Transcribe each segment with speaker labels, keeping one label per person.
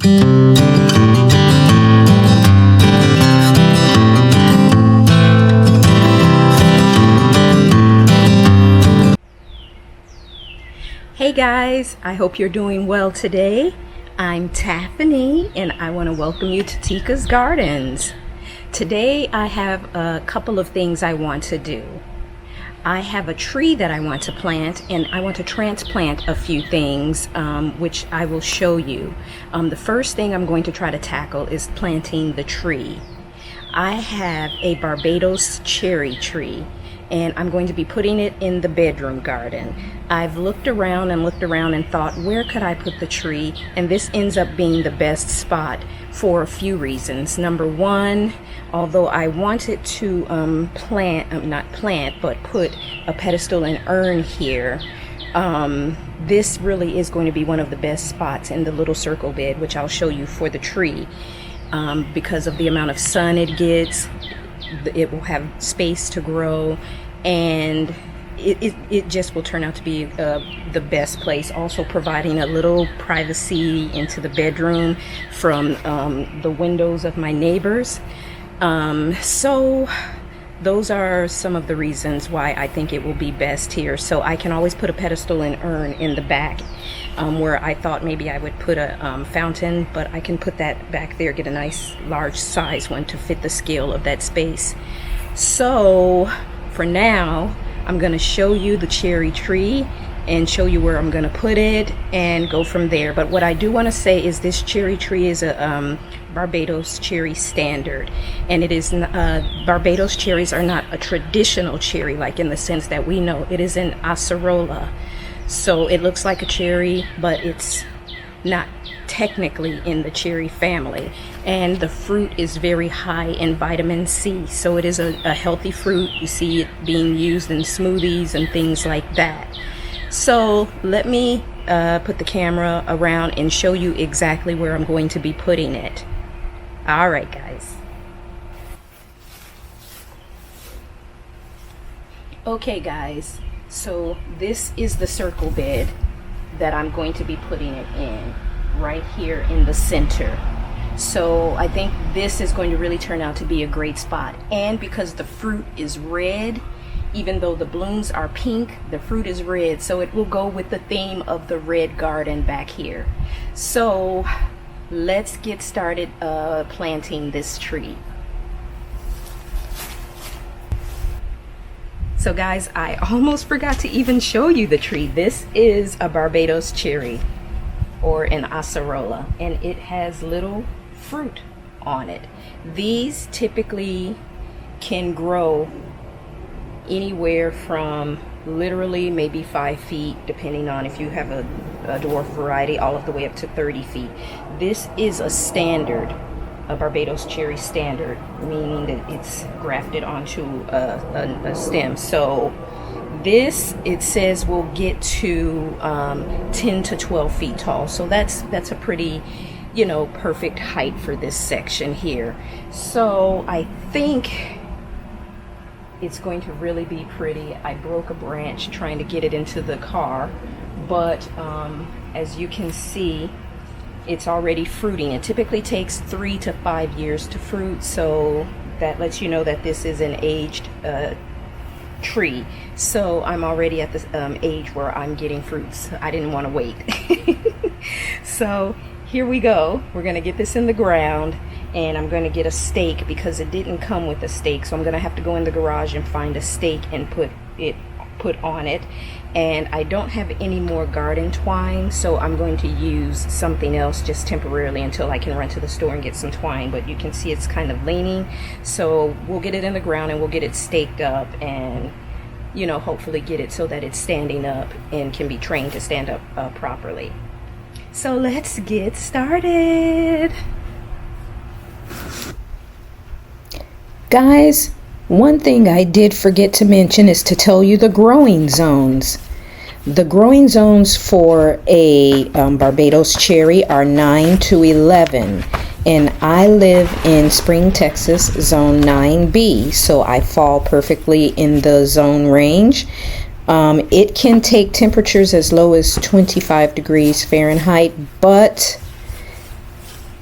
Speaker 1: Hey guys, I hope you're doing well today. I'm Taffany and I want to welcome you to Tika's Gardens. Today I have a couple of things I want to do. I have a tree that I want to plant, and I want to transplant a few things, which I will show you. The first thing I'm going to try to tackle is planting the tree. I have a Barbados cherry tree, and I'm going to be putting it in the bedroom garden. I've looked around and thought, where could I put the tree? And this ends up being the best spot for a few reasons. Number one, although I wanted to put a pedestal and urn here, this really is going to be one of the best spots in the little circle bed, which I'll show you for the tree. Because of the amount of sun it gets, it will have space to grow, and it just will turn out to be the best place, also providing a little privacy into the bedroom from the windows of my neighbors. So those are some of the reasons why I think it will be best here. So I can always put a pedestal and urn in the back, where I thought maybe I would put a fountain, but I can put that back there, get a nice large size one to fit the scale of that space. So for now, I'm going to show you the cherry tree and show you where I'm going to put it and go from there. But what I do want to say is this cherry tree is a Barbados cherry standard, and it is Barbados cherries are not a traditional cherry like in the sense that we know. It is an acerola, so it looks like a cherry, but it's not technically in the cherry family, and the fruit is very high in vitamin C, so it is a healthy fruit. You see it being used in smoothies and things like that. So let me put the camera around and show you exactly where I'm going to be putting it. All right, guys. Okay, guys, so this is the circle bed that I'm going to be putting it in, right here in the center. So I think this is going to really turn out to be a great spot. And because the fruit is red, even though the blooms are pink, the fruit is red, so it will go with the theme of the red garden back here. So let's get started planting this tree. So guys, I almost forgot to even show you the tree. This is a Barbados cherry, or an acerola, and it has little fruit on it. These typically can grow anywhere from literally maybe 5 feet, depending on if you have a dwarf variety, all of the way up to 30 feet. This is a standard, a Barbados cherry standard, meaning that it's grafted onto a stem. So this, it says, will get to 10 to 12 feet tall. So that's a pretty, perfect height for this section here. So I think it's going to really be pretty. I broke a branch trying to get it into the car, but as you can see, it's already fruiting. It typically takes 3 to 5 years to fruit, so that lets you know that this is an aged tree. So I'm already at the age where I'm getting fruits. I didn't want to wait. So here we go. We're going to get this in the ground, and I'm going to get a stake because it didn't come with a stake, so I'm going to have to go in the garage and find a stake and put on it. And I don't have any more garden twine, so I'm going to use something else just temporarily until I can run to the store and get some twine. But you can see it's kind of leaning, so we'll get it in the ground and we'll get it staked up, and hopefully get it so that it's standing up and can be trained to stand up properly. So let's get started. Guys, one thing I did forget to mention is to tell you the growing zones. The growing zones for a Barbados cherry are 9 to 11, and I live in Spring, Texas, zone 9B, so I fall perfectly in the zone range. It can take temperatures as low as 25 degrees Fahrenheit, but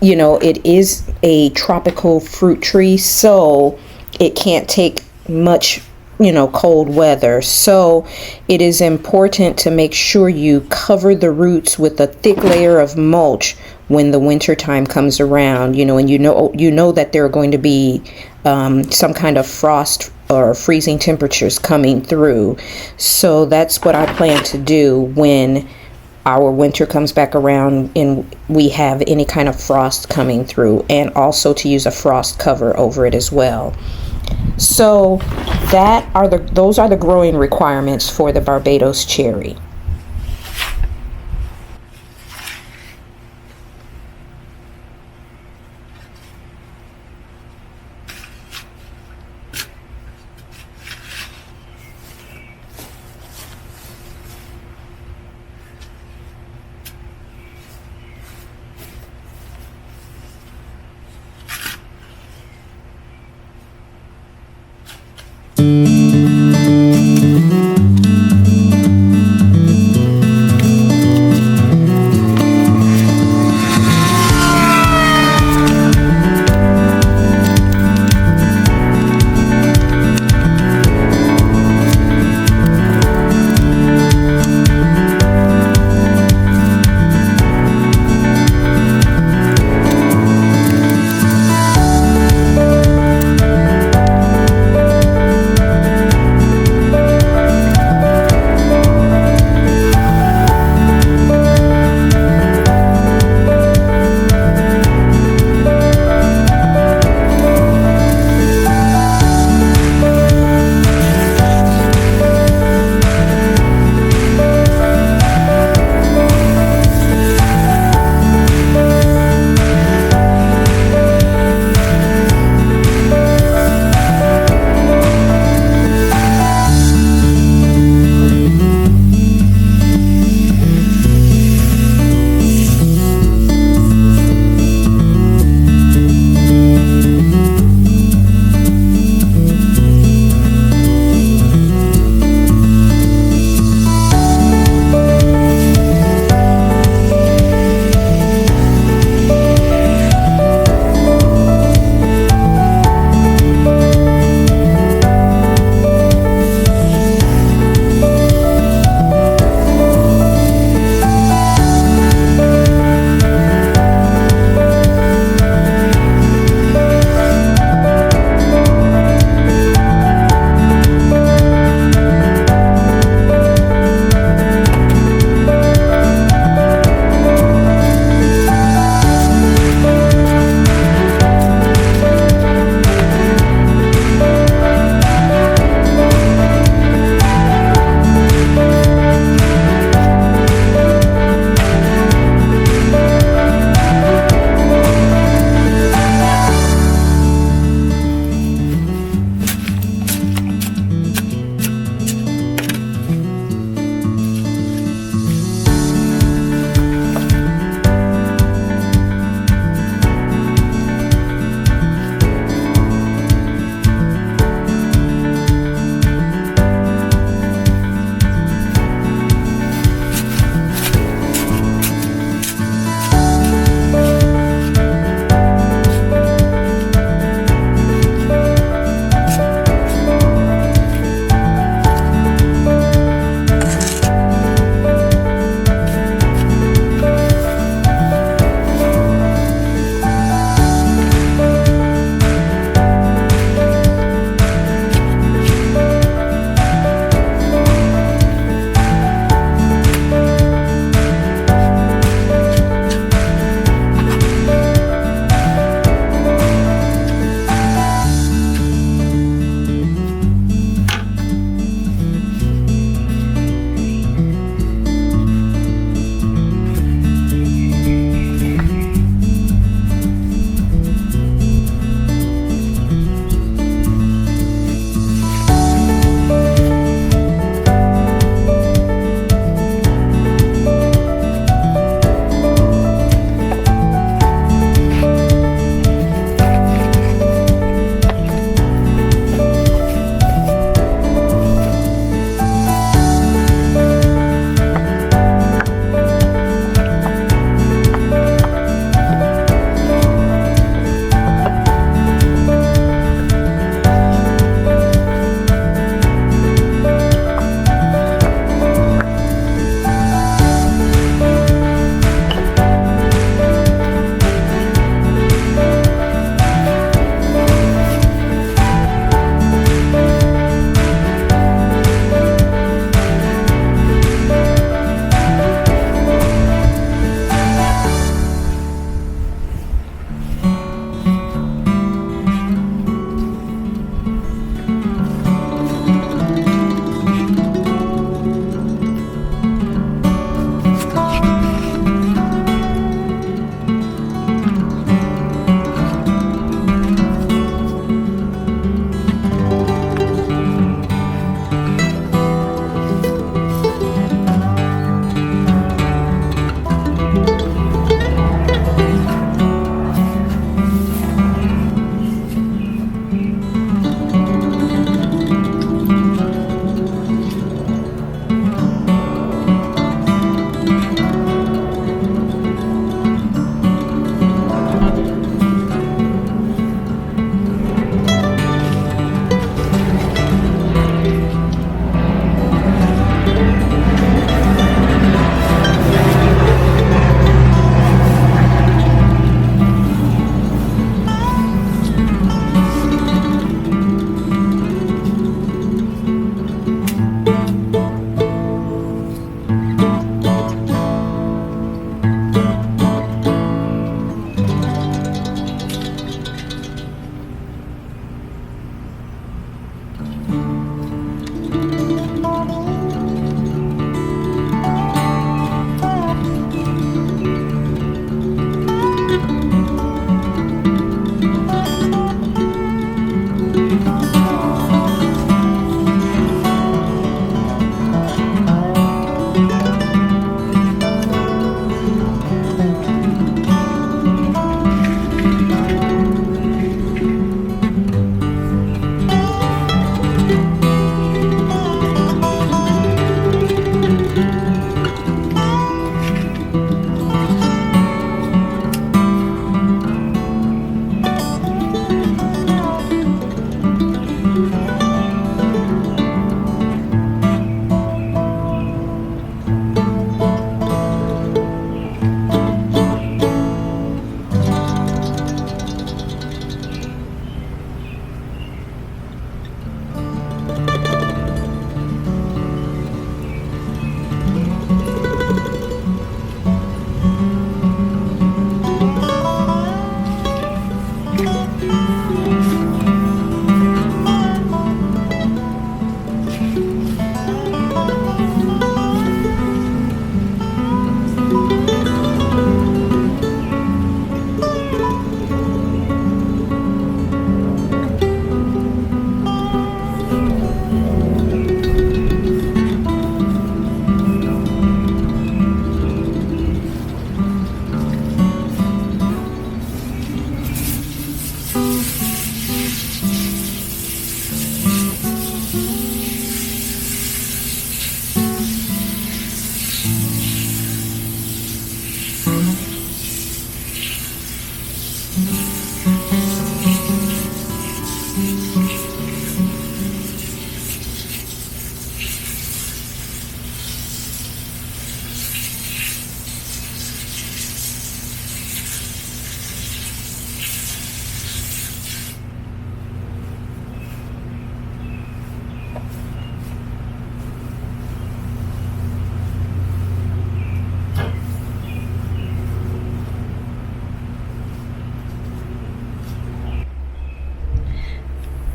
Speaker 1: you know, it is a tropical fruit tree, so it can't take much, you know, cold weather. So it is important to make sure you cover the roots with a thick layer of mulch when the winter time comes around, you know, and you know that there are going to be some kind of frost or freezing temperatures coming through. So that's what I plan to do when our winter comes back around and we have any kind of frost coming through, and also to use a frost cover over it as well. So those are the growing requirements for the Barbados cherry.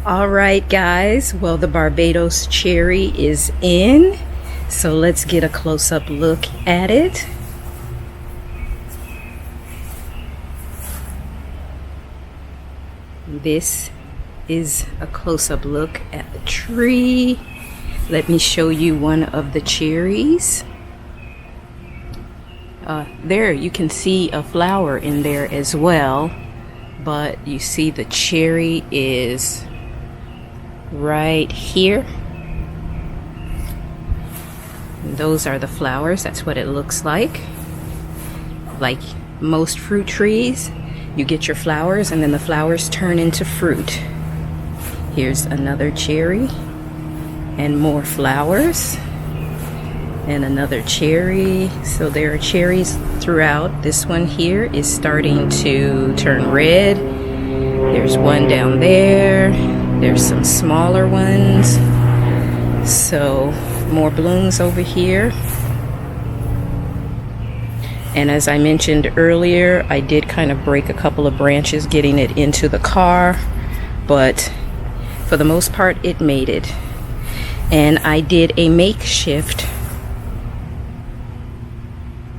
Speaker 1: All right, guys. Well, the Barbados cherry is in. So let's get a close-up look at it. This is a close-up look at the tree. Let me show you one of the cherries. There you can see a flower in there as well, but you see the cherry is right here. And those are the flowers. That's what it looks like. Like most fruit trees, you get your flowers and then the flowers turn into fruit. Here's another cherry and more flowers and another cherry. So there are cherries throughout. This one here is starting to turn red. There's one down there. There's some smaller ones. So more blooms over here. And as I mentioned earlier, I did kind of break a couple of branches getting it into the car, but for the most part it made it. And I did a makeshift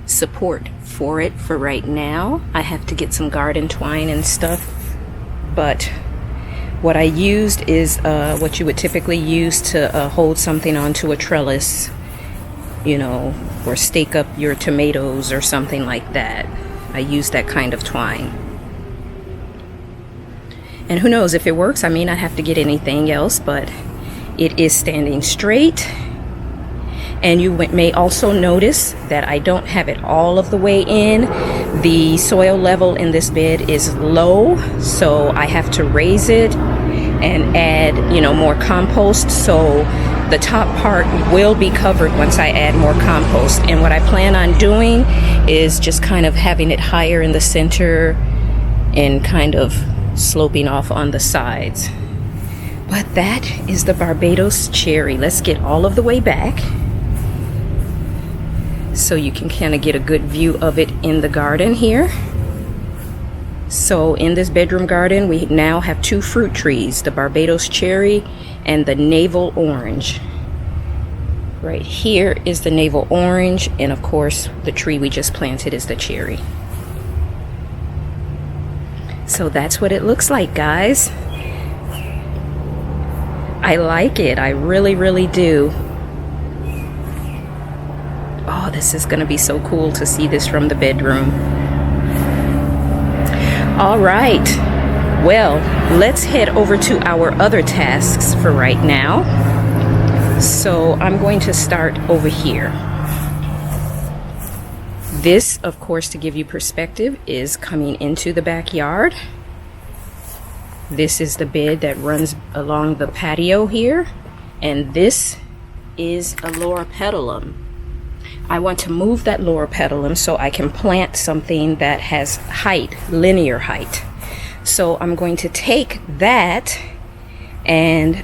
Speaker 1: support for it for right now. I have to get some garden twine and stuff, but what I used is what you would typically use to hold something onto a trellis, you know, or stake up your tomatoes or something like that. I use that kind of twine. And who knows if it works, I may not have to get anything else, but it is standing straight. And you may also notice that I don't have it all of the way in. The soil level in this bed is low, so I have to raise it and add, you know, more compost. So the top part will be covered once I add more compost. And what I plan on doing is just kind of having it higher in the center and kind of sloping off on the sides. But that is the Barbados cherry. Let's get all of the way back so you can kind of get a good view of it in the garden here. So in this bedroom garden, we now have two fruit trees, the Barbados cherry and the navel orange. Right here is the navel orange, and of course the tree we just planted is the cherry. So that's what it looks like, guys. I like it. I really do. Oh, this is going to be so cool to see this from the bedroom. All right. Well, let's head over to our other tasks for right now. So I'm going to start over here. This, of course, to give you perspective, is coming into the backyard. This is the bed that runs along the patio here. And this is a loropetalum. I want to move that loropetalum so I can plant something that has height, linear height. So I'm going to take that, and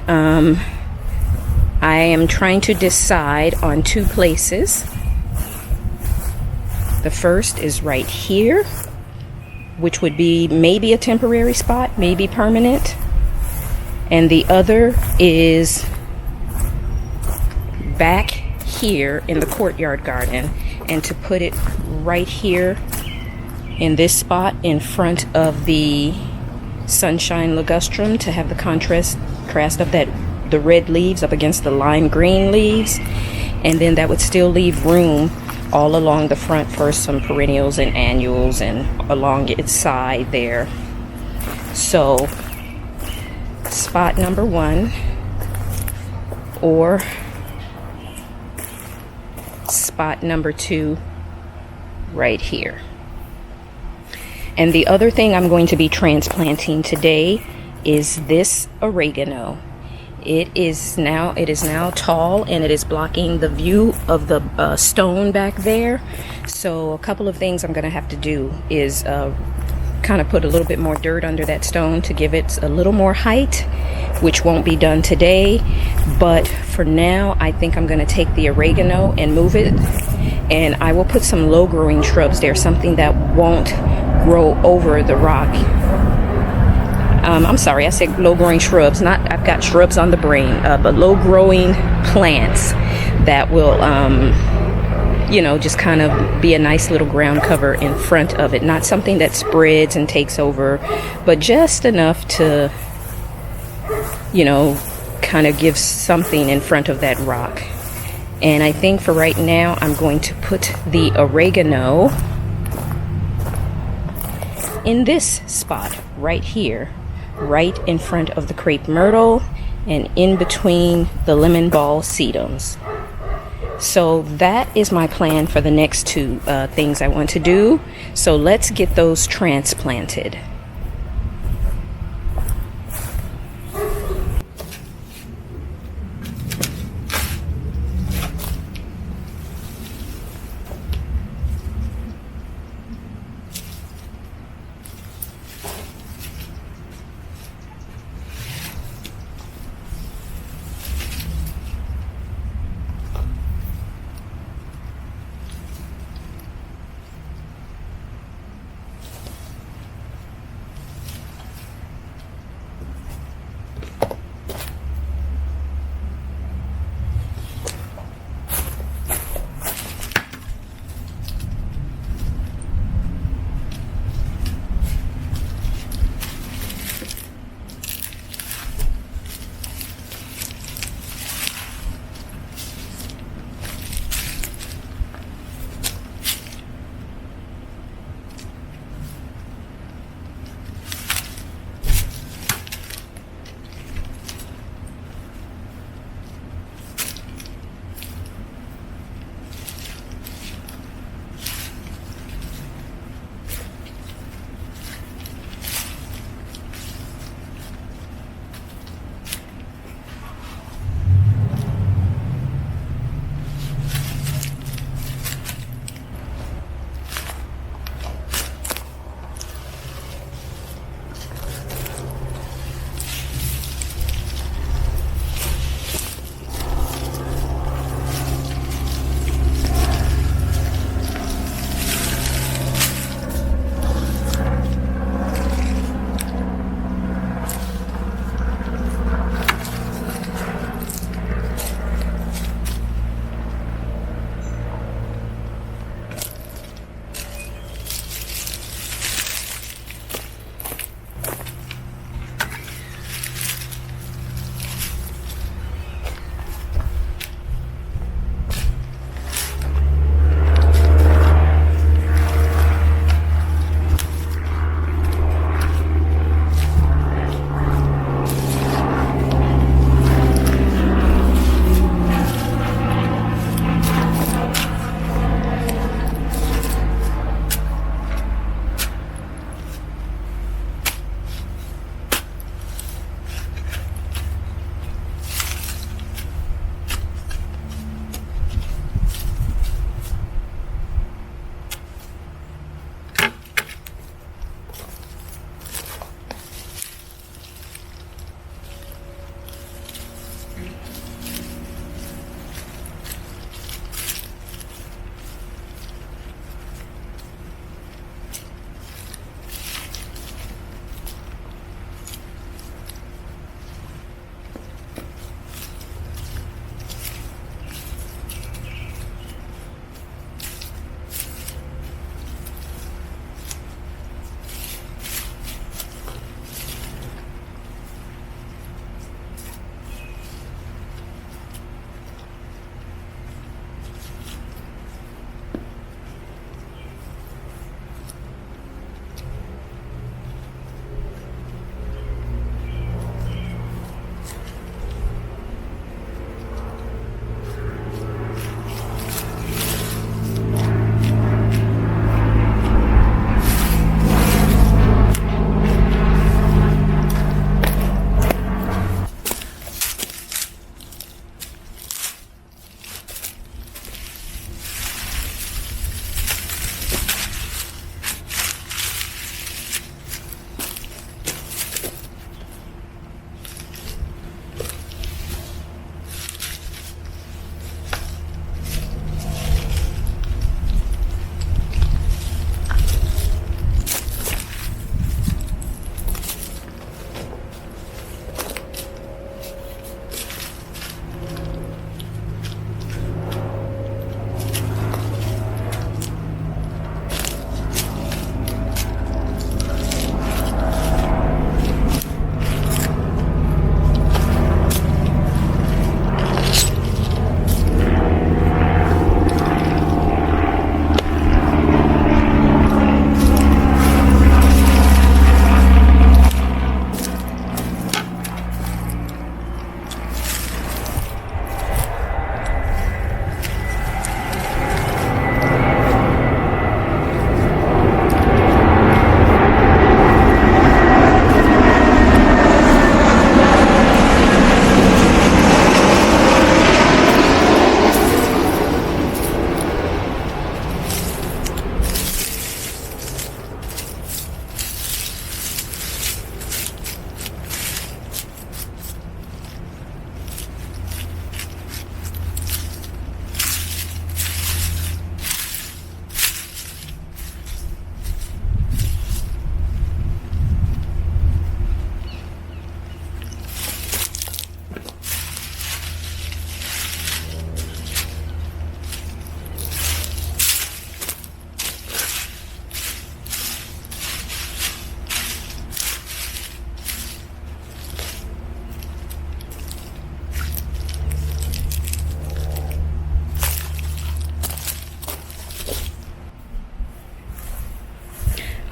Speaker 1: I am trying to decide on two places. The first is right here, which would be maybe a temporary spot, maybe permanent. And the other is back here in the courtyard garden, and to put it right here in this spot in front of the sunshine ligustrum to have the contrast of that, the red leaves up against the lime green leaves, and then that would still leave room all along the front for some perennials and annuals and along its side there. So spot number one, or spot number two right here. And the other thing I'm going to be transplanting today is this oregano. It is now tall, and it is blocking the view of the stone back there. So a couple of things I'm going to have to do is kind of put a little bit more dirt under that stone to give it a little more height, which won't be done today. But for now, I think I'm going to take the oregano and move it, and I will put some low growing shrubs there, something that won't grow over the rock. I'm sorry, I said low growing shrubs, not, I've got shrubs on the brain, but low growing plants that will, you know, just kind of be a nice little ground cover in front of it. Not something that spreads and takes over, but just enough to, you know, kind of give something in front of that rock. And I think for right now, I'm going to put the oregano in this spot right here, right in front of the crepe myrtle and in between the lemon ball sedums. So that is my plan for the next two things I want to do. So let's get those transplanted.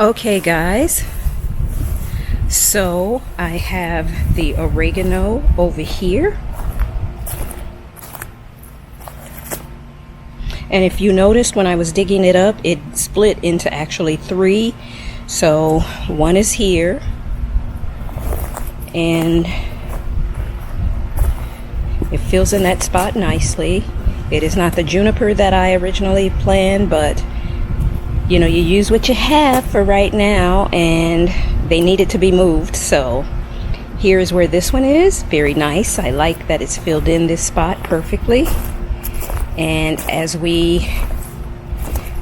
Speaker 1: Okay guys, so I have the oregano over here, and if you noticed when I was digging it up, it split into actually 3. So one is here, and it fills in that spot nicely. It is not the juniper that I originally planned, but you know, you use what you have for right now, and they needed to be moved. So here's where this one is. Very nice. I like that it's filled in this spot perfectly. And as we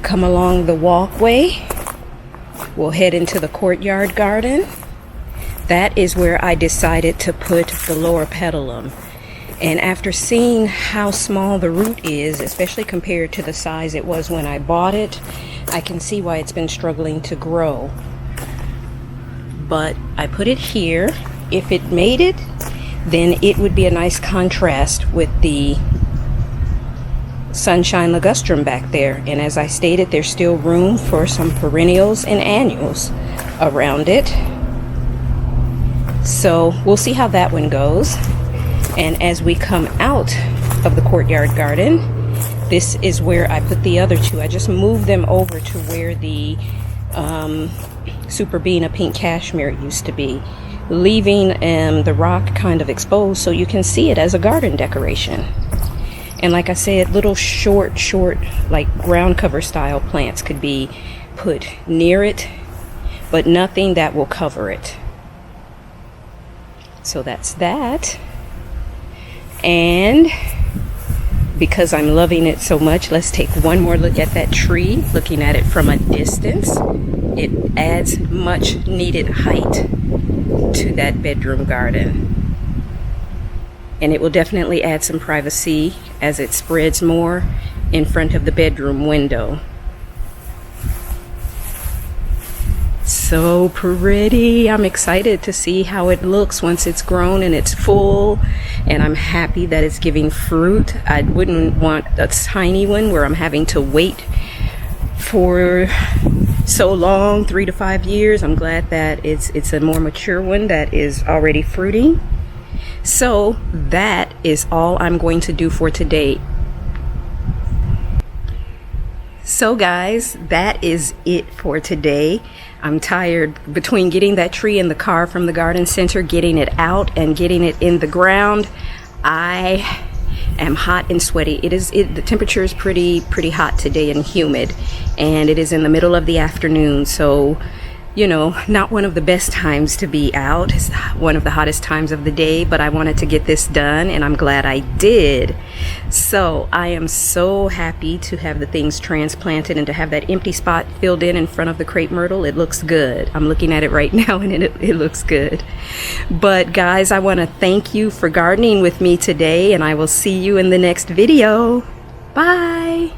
Speaker 1: come along the walkway, we'll head into the courtyard garden. That is where I decided to put the lower petalum. And after seeing how small the root is, especially compared to the size it was when I bought it, I can see why it's been struggling to grow. But I put it here. If it made it, then it would be a nice contrast with the sunshine ligustrum back there. And as I stated, there's still room for some perennials and annuals around it. So we'll see how that one goes. And as we come out of the courtyard garden, this is where I put the other 2. I just moved them over to where the Super Bean of pink cashmere used to be, leaving the rock kind of exposed so you can see it as a garden decoration. And like I said, little short like ground cover style plants could be put near it, but nothing that will cover it. So that's that. And because I'm loving it so much, let's take one more look at that tree. Looking at it from a distance, it adds much needed height to that bedroom garden. And it will definitely add some privacy as it spreads more in front of the bedroom window. So pretty. I'm excited to see how it looks once it's grown and it's full, and I'm happy that it's giving fruit. I wouldn't want a tiny one where I'm having to wait for so long, 3 to 5 years. I'm glad that it's a more mature one that is already fruiting. So that is all I'm going to do for today. So guys, that is it for today. I'm tired between getting that tree in the car from the garden center, getting it out, and getting it in the ground. I am hot and sweaty. The temperature is pretty hot today and humid, and it is in the middle of the afternoon, so you know, not one of the best times to be out. It's one of the hottest times of the day, but I wanted to get this done, and I'm glad I did. So I am so happy to have the things transplanted and to have that empty spot filled in front of the crepe myrtle. It looks good. I'm looking at it right now, and it looks good. But guys, I want to thank you for gardening with me today, and I will see you in the next video. Bye.